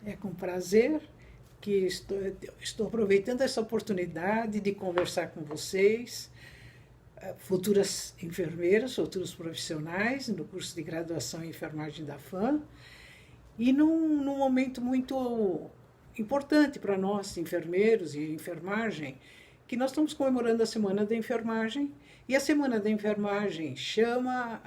É com prazer que estou aproveitando essa oportunidade de conversar com vocês, futuras enfermeiras, futuros profissionais, no curso de graduação em enfermagem da FAM, e num momento muito importante para nós, enfermeiros e enfermagem, que nós estamos comemorando a Semana da Enfermagem, e a Semana da Enfermagem chama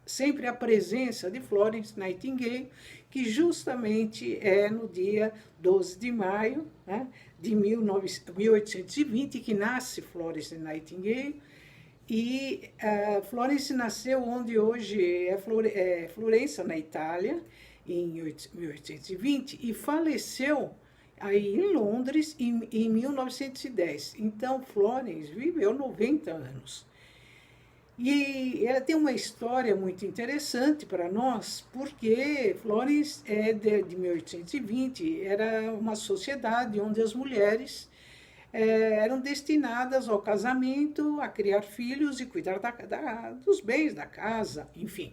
sempre a presença de Florence Nightingale, que justamente é no dia 12 de maio, né, de 1820, que nasce Florence Nightingale. E Florence nasceu onde hoje é Florença, na Itália, em 1820, e faleceu aí em Londres em 1910. Então, Florence viveu 90 anos. E ela tem uma história muito interessante para nós, porque Florence é de 1820, era uma sociedade onde as mulheres eram destinadas ao casamento, a criar filhos e cuidar dos bens da casa, enfim.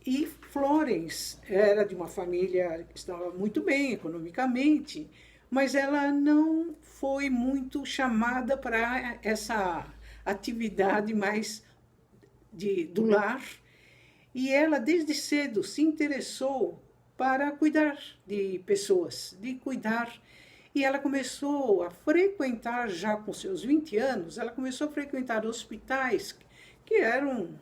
E Florence era de uma família que estava muito bem economicamente, mas ela não foi muito chamada para essa atividade mais do lar, e ela desde cedo se interessou para cuidar de pessoas, de cuidar. E ela começou a frequentar, já com seus 20 anos, ela começou a frequentar hospitais, que eram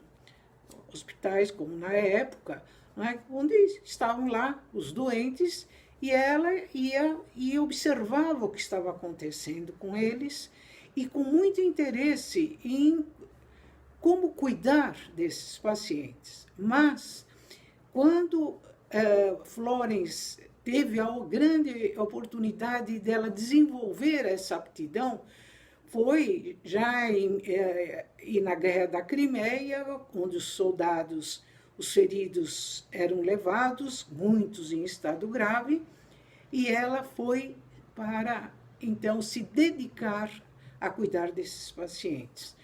hospitais como na época, né, onde estavam lá os doentes, e ela ia e observava o que estava acontecendo com eles, e com muito interesse em como cuidar desses pacientes. Mas, quando Florence teve a grande oportunidade dela desenvolver essa aptidão, foi já na Guerra da Crimeia, onde os soldados, os feridos eram levados, muitos em estado grave, e ela foi para, então, se dedicar a cuidar desses pacientes.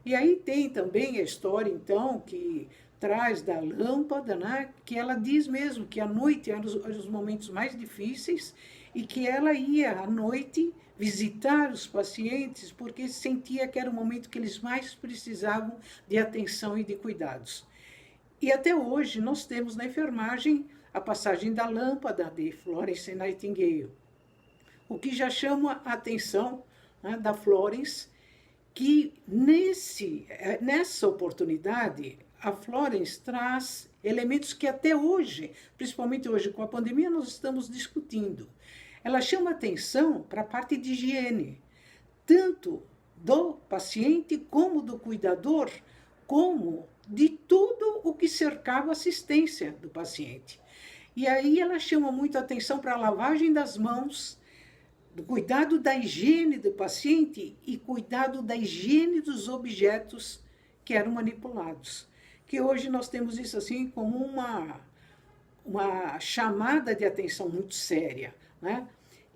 E aí tem também a história, então, que traz da lâmpada, né, que ela diz mesmo que a noite eram os momentos mais difíceis e que ela ia à noite visitar os pacientes porque sentia que era o momento que eles mais precisavam de atenção e de cuidados. E até hoje nós temos na enfermagem a passagem da lâmpada de Florence Nightingale, o que já chama a atenção, né, da Florence, que nessa oportunidade a Florence traz elementos que até hoje, principalmente hoje com a pandemia, nós estamos discutindo. Ela chama atenção para a parte de higiene, tanto do paciente como do cuidador, como de tudo o que cercava a assistência do paciente. E aí ela chama muito atenção para a lavagem das mãos, do cuidado da higiene do paciente e cuidado da higiene dos objetos que eram manipulados. Que hoje nós temos isso assim como uma chamada de atenção muito séria, né?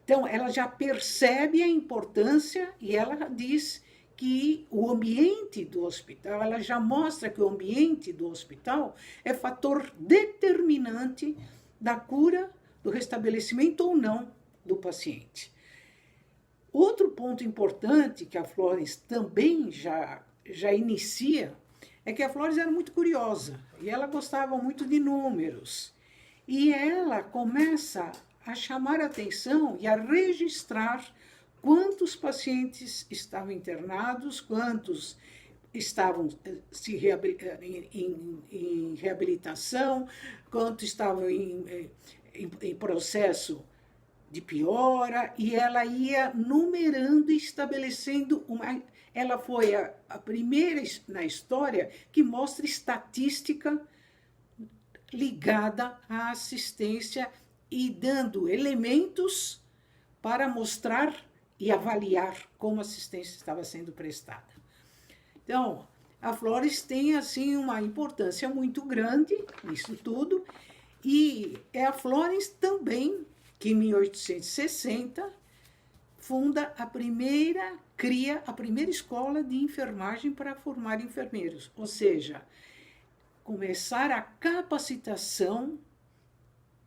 Então, ela já percebe a importância e ela diz que o ambiente do hospital, ela já mostra que o ambiente do hospital é fator determinante da cura, do restabelecimento ou não do paciente. Outro ponto importante que a Florence também já inicia é que a Florence era muito curiosa e ela gostava muito de números. E ela começa a chamar a atenção e a registrar quantos pacientes estavam internados, quantos estavam em reabilitação, quantos estavam em processo de piora, e ela ia numerando e estabelecendo ela foi a primeira na história que mostra estatística ligada à assistência e dando elementos para mostrar e avaliar como a assistência estava sendo prestada. Então, a Florence tem assim uma importância muito grande nisso tudo, e é a Florence também que em 1860 cria a primeira escola de enfermagem para formar enfermeiros, ou seja, começar a capacitação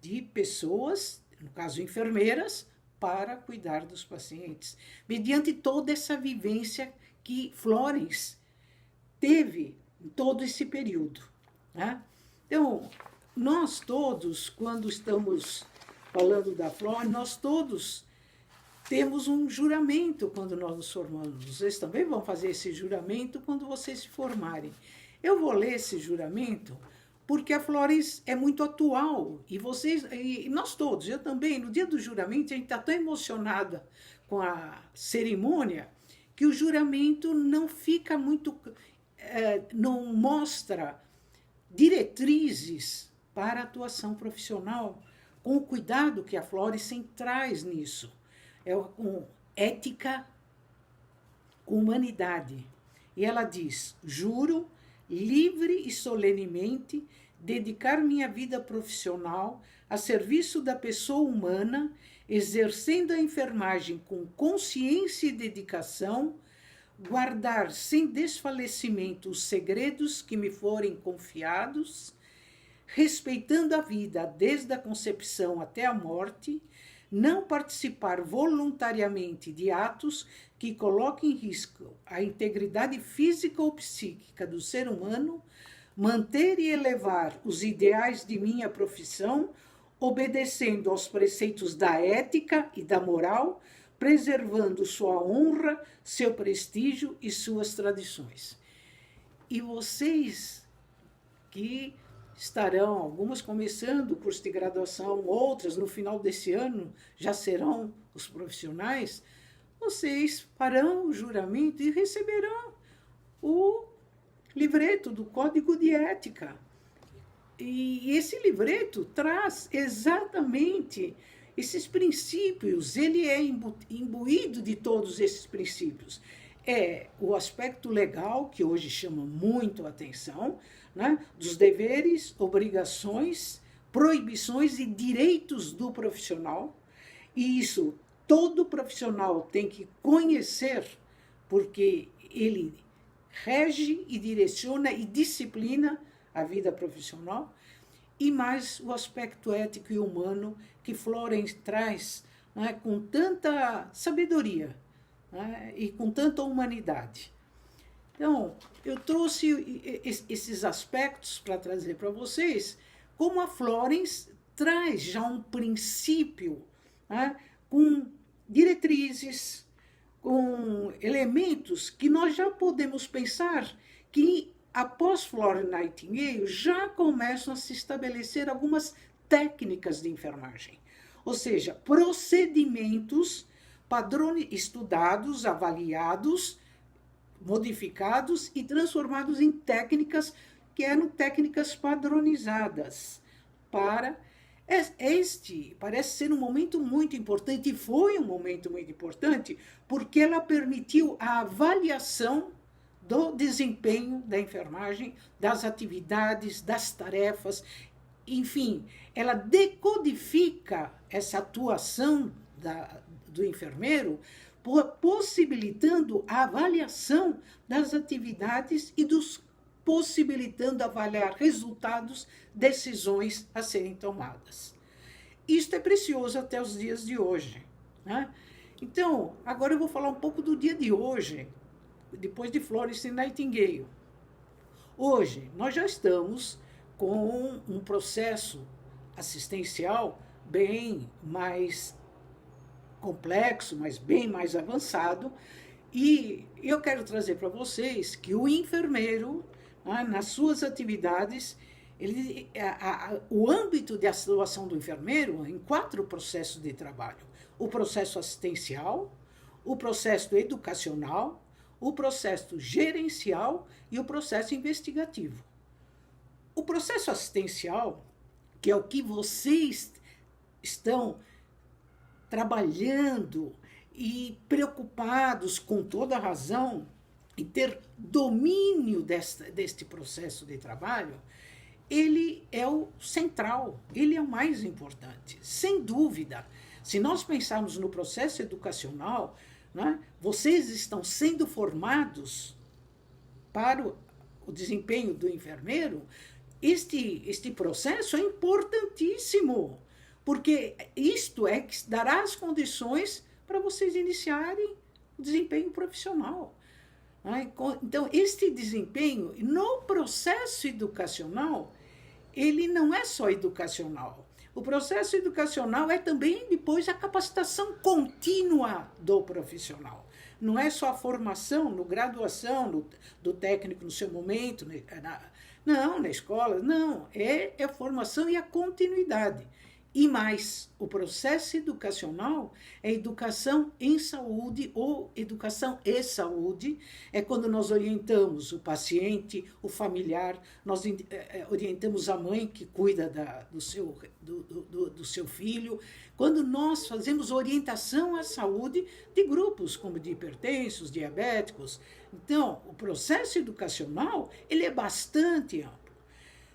de pessoas, no caso enfermeiras, para cuidar dos pacientes, mediante toda essa vivência que Florence teve em todo esse período. Né? Então, nós todos, quando estamos falando da Florence, nós todos temos um juramento quando nós nos formamos. Vocês também vão fazer esse juramento quando vocês se formarem. Eu vou ler esse juramento porque a Florence é muito atual. E vocês, e nós todos, eu também, no dia do juramento, a gente está tão emocionada com a cerimônia que o juramento não fica muito, não mostra diretrizes para a atuação profissional, com o cuidado que a Florence traz nisso. É com ética, com humanidade. E ela diz: juro, livre e solenemente, dedicar minha vida profissional a serviço da pessoa humana, exercendo a enfermagem com consciência e dedicação, guardar sem desfalecimento os segredos que me forem confiados, respeitando a vida desde a concepção até a morte, não participar voluntariamente de atos que coloquem em risco a integridade física ou psíquica do ser humano, manter e elevar os ideais de minha profissão, obedecendo aos preceitos da ética e da moral, preservando sua honra, seu prestígio e suas tradições. E vocês que estarão, algumas começando o curso de graduação, outras no final desse ano já serão os profissionais, vocês farão o juramento e receberão o livreto do Código de Ética. E esse livreto traz exatamente esses princípios, ele é imbuído de todos esses princípios. É o aspecto legal, que hoje chama muito a atenção, né, dos deveres, obrigações, proibições e direitos do profissional. E isso todo profissional tem que conhecer, porque ele rege e direciona e disciplina a vida profissional. E mais o aspecto ético e humano que Florence traz, né, com tanta sabedoria, né, e com tanta humanidade. Então, eu trouxe esses aspectos para trazer para vocês, como a Florence traz já um princípio, né, com diretrizes, com elementos que nós já podemos pensar que, após Florence Nightingale, já começam a se estabelecer algumas técnicas de enfermagem, ou seja, procedimentos estudados, avaliados, modificados e transformados em técnicas que eram técnicas padronizadas para este. Parece ser um momento muito importante, e foi um momento muito importante, porque ela permitiu a avaliação do desempenho da enfermagem, das atividades, das tarefas, enfim, ela decodifica essa atuação do enfermeiro, possibilitando a avaliação das atividades e possibilitando avaliar resultados, decisões a serem tomadas. Isto é precioso até os dias de hoje, né? Então, agora eu vou falar um pouco do dia de hoje, depois de Florence Nightingale. Hoje, nós já estamos com um processo assistencial bem mais complexo, mas bem mais avançado, e eu quero trazer para vocês que o enfermeiro, né, nas suas atividades, o âmbito de atuação do enfermeiro em 4 processos de trabalho: o processo assistencial, o processo educacional, o processo gerencial e o processo investigativo. O processo assistencial, que é o que vocês estão trabalhando e preocupados com toda a razão em ter domínio deste processo de trabalho, ele é o central, ele é o mais importante, sem dúvida. Se nós pensarmos no processo educacional, né, vocês estão sendo formados para o desempenho do enfermeiro. Este processo é importantíssimo. porque isto é que dará as condições para vocês iniciarem o desempenho profissional. Então, este desempenho, no processo educacional, ele não é só educacional. O processo educacional é também, depois, a capacitação contínua do profissional. Não é só a formação, no graduação, do técnico no seu momento, na escola, não. É a formação e a continuidade. E mais, o processo educacional é educação em saúde ou educação e saúde. É quando nós orientamos o paciente, o familiar, nós orientamos a mãe que cuida do seu filho. Quando nós fazemos orientação à saúde de grupos como de hipertensos, diabéticos. Então, o processo educacional ele é bastante amplo.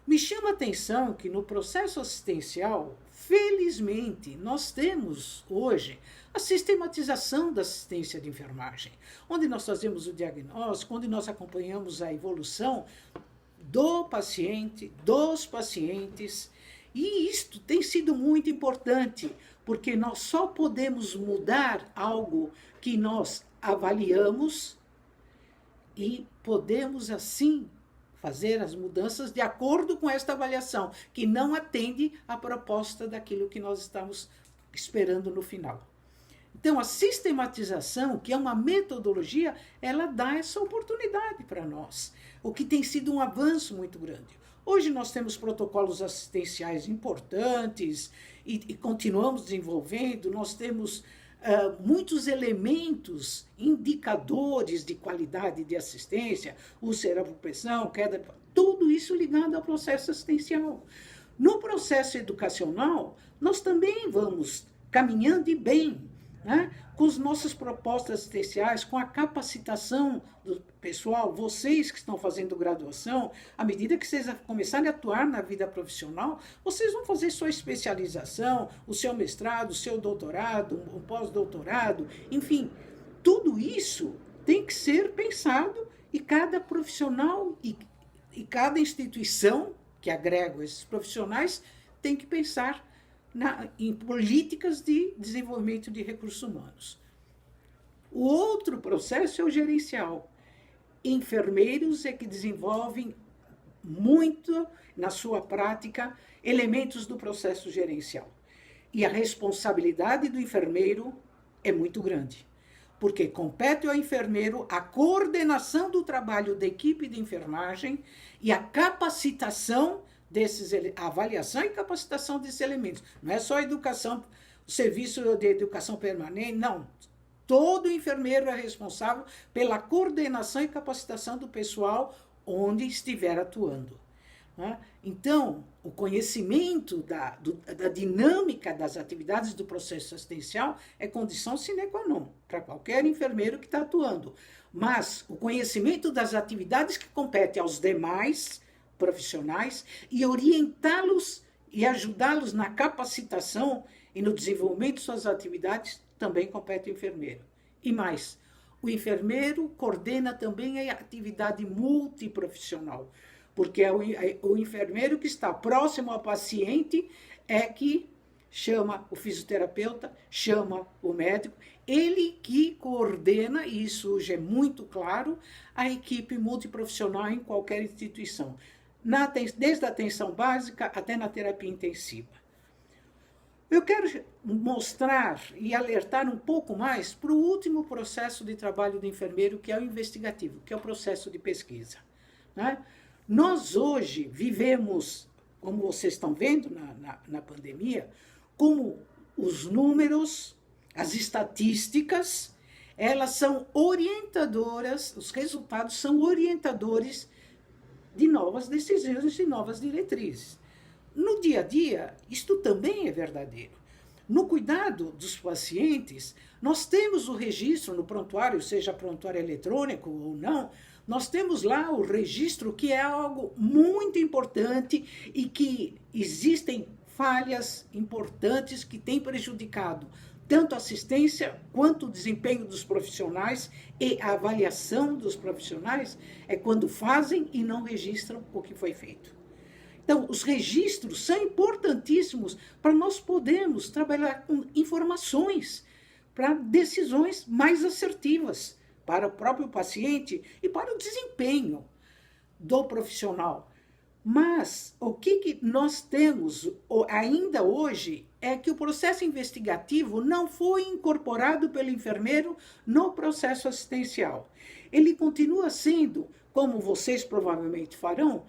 Me chama a atenção que no processo assistencial, felizmente, nós temos hoje a sistematização da assistência de enfermagem, onde nós fazemos o diagnóstico, onde nós acompanhamos a evolução do paciente, dos pacientes, e isto tem sido muito importante, porque nós só podemos mudar algo que nós avaliamos e podemos, assim, fazer as mudanças de acordo com esta avaliação, que não atende à proposta daquilo que nós estamos esperando no final. Então, a sistematização, que é uma metodologia, ela dá essa oportunidade para nós, o que tem sido um avanço muito grande. Hoje nós temos protocolos assistenciais importantes e continuamos desenvolvendo, nós temos muitos elementos, indicadores de qualidade de assistência, úlcera por pressão, queda, tudo isso ligado ao processo assistencial. No processo educacional, nós também vamos caminhando e bem, né? Com as nossas propostas assistenciais, com a capacitação do pessoal, vocês que estão fazendo graduação, à medida que vocês começarem a atuar na vida profissional, vocês vão fazer sua especialização, o seu mestrado, o seu doutorado, o pós-doutorado, enfim, tudo isso tem que ser pensado e cada profissional e cada instituição que agrega esses profissionais tem que pensar em políticas de desenvolvimento de recursos humanos. O outro processo é o gerencial. Enfermeiros é que desenvolvem muito, na sua prática, elementos do processo gerencial. E a responsabilidade do enfermeiro é muito grande, porque compete ao enfermeiro a coordenação do trabalho da equipe de enfermagem e a capacitação a avaliação e capacitação desses elementos. Não é só a educação, o serviço de educação permanente, não. Todo enfermeiro é responsável pela coordenação e capacitação do pessoal onde estiver atuando. Né? Então, o conhecimento da dinâmica das atividades do processo assistencial é condição sine qua non para qualquer enfermeiro que está atuando. Mas o conhecimento das atividades que competem aos demais profissionais e orientá-los e ajudá-los na capacitação e no desenvolvimento de suas atividades também compete ao enfermeiro. E mais, o enfermeiro coordena também a atividade multiprofissional, porque é o enfermeiro que está próximo ao paciente é que chama o fisioterapeuta, chama o médico, ele que coordena, e isso hoje é muito claro, a equipe multiprofissional em qualquer instituição. Desde a atenção básica até na terapia intensiva. Eu quero mostrar e alertar um pouco mais para o último processo de trabalho do enfermeiro, que é o investigativo, que é o processo de pesquisa. Né? Nós hoje vivemos, como vocês estão vendo na pandemia, como os números, as estatísticas, elas são orientadoras, os resultados são orientadores de novas decisões e novas diretrizes. No dia a dia, isto também é verdadeiro. No cuidado dos pacientes, nós temos o registro no prontuário, seja prontuário eletrônico ou não, nós temos lá o registro que é algo muito importante e que existem falhas importantes que têm prejudicado tanto a assistência quanto o desempenho dos profissionais e a avaliação dos profissionais é quando fazem e não registram o que foi feito. Então, os registros são importantíssimos para nós podermos trabalhar com informações para decisões mais assertivas para o próprio paciente e para o desempenho do profissional. Mas o que nós temos ainda hoje é que o processo investigativo não foi incorporado pelo enfermeiro no processo assistencial. Ele continua sendo, como vocês provavelmente farão,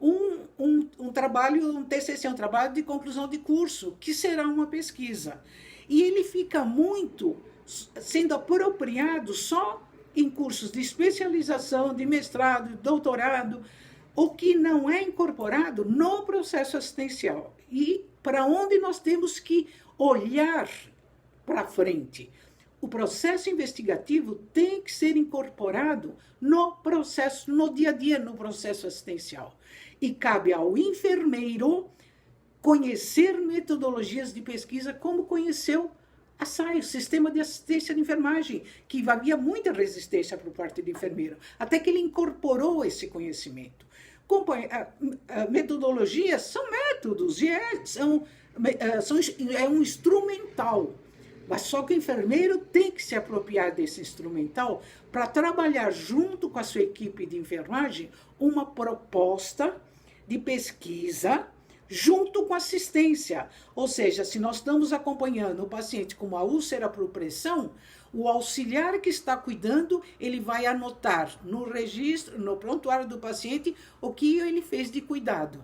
um trabalho, um TCC, um trabalho de conclusão de curso, que será uma pesquisa. E ele fica muito sendo apropriado só em cursos de especialização, de mestrado, de doutorado, o que não é incorporado no processo assistencial. E para onde nós temos que olhar para frente. O processo investigativo tem que ser incorporado no processo, no dia a dia, no processo assistencial. E cabe ao enfermeiro conhecer metodologias de pesquisa como conheceu a SAI, o Sistema de Assistência de Enfermagem, que havia muita resistência por parte do enfermeiro, até que ele incorporou esse conhecimento. Metodologias são métodos, e é um instrumental. Mas só que o enfermeiro tem que se apropriar desse instrumental para trabalhar junto com a sua equipe de enfermagem uma proposta de pesquisa junto com assistência. Ou seja, se nós estamos acompanhando o paciente com uma úlcera por pressão, o auxiliar que está cuidando, ele vai anotar no registro, no prontuário do paciente, o que ele fez de cuidado.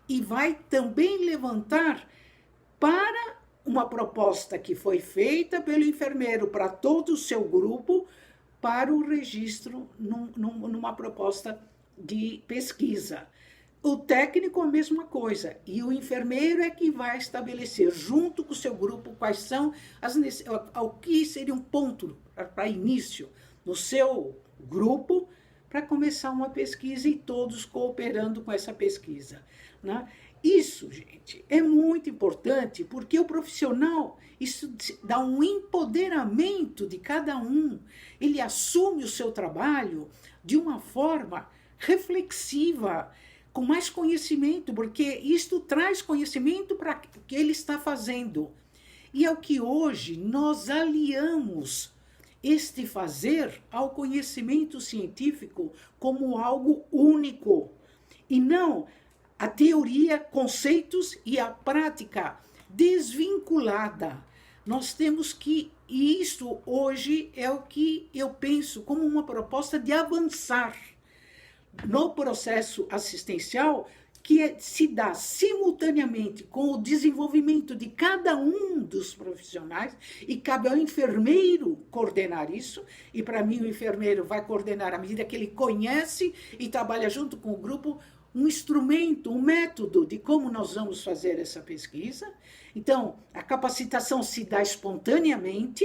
E vai também levantar para uma proposta que foi feita pelo enfermeiro para todo o seu grupo, para o registro numa proposta de pesquisa. O técnico a mesma coisa, e o enfermeiro é que vai estabelecer, junto com o seu grupo, quais são o que seria um ponto para início no seu grupo, para começar uma pesquisa e todos cooperando com essa pesquisa, né? Isso, gente, é muito importante, porque o profissional, isso dá um empoderamento de cada um. Ele assume o seu trabalho de uma forma reflexiva, com mais conhecimento, porque isto traz conhecimento para o que ele está fazendo. E é o que hoje nós aliamos este fazer ao conhecimento científico como algo único, e não a teoria, conceitos e a prática desvinculada. Nós temos que, e isso hoje é o que eu penso como uma proposta de avançar no processo assistencial, que se dá simultaneamente com o desenvolvimento de cada um dos profissionais, e cabe ao enfermeiro coordenar isso, e para mim o enfermeiro vai coordenar à medida que ele conhece e trabalha junto com o grupo, um instrumento, um método de como nós vamos fazer essa pesquisa. Então, a capacitação se dá espontaneamente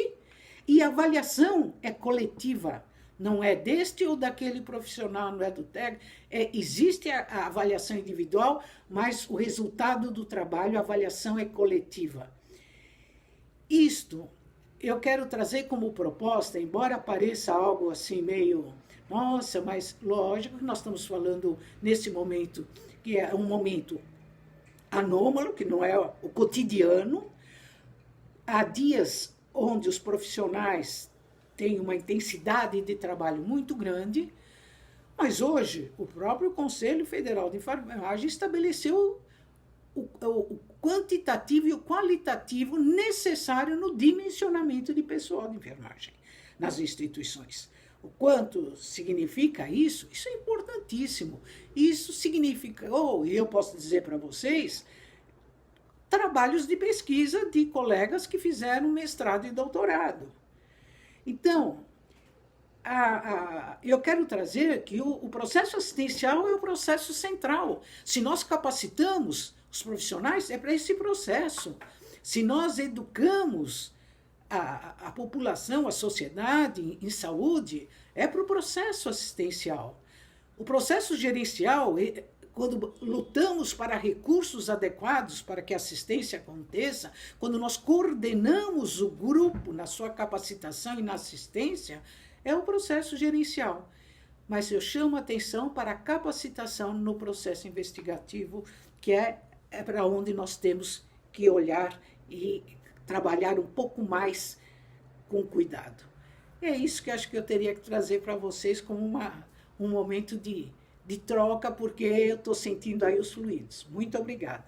e a avaliação é coletiva. Não é deste ou daquele profissional, não é do técnico. Existe a avaliação individual, mas o resultado do trabalho, a avaliação é coletiva. Isto eu quero trazer como proposta, embora pareça algo assim meio... Nossa, mas lógico que nós estamos falando nesse momento, que é um momento anômalo, que não é o cotidiano. Há dias onde os profissionais têm uma intensidade de trabalho muito grande, mas hoje o próprio Conselho Federal de Enfermagem estabeleceu o quantitativo e o qualitativo necessário no dimensionamento de pessoal de enfermagem nas instituições. O quanto significa isso? Isso é importantíssimo. Isso significa, e eu posso dizer para vocês, trabalhos de pesquisa de colegas que fizeram mestrado e doutorado. Então, eu quero trazer que o processo assistencial é o processo central. Se nós capacitamos os profissionais, é para esse processo. Se nós educamos a população, a sociedade em saúde, é para o processo assistencial. O processo gerencial, quando lutamos para recursos adequados para que a assistência aconteça, quando nós coordenamos o grupo na sua capacitação e na assistência, é o processo gerencial. Mas eu chamo a atenção para a capacitação no processo investigativo que é para onde nós temos que olhar e trabalhar um pouco mais com cuidado. E é isso que acho que eu teria que trazer para vocês como um momento de troca, porque eu estou sentindo aí os fluidos. Muito obrigada.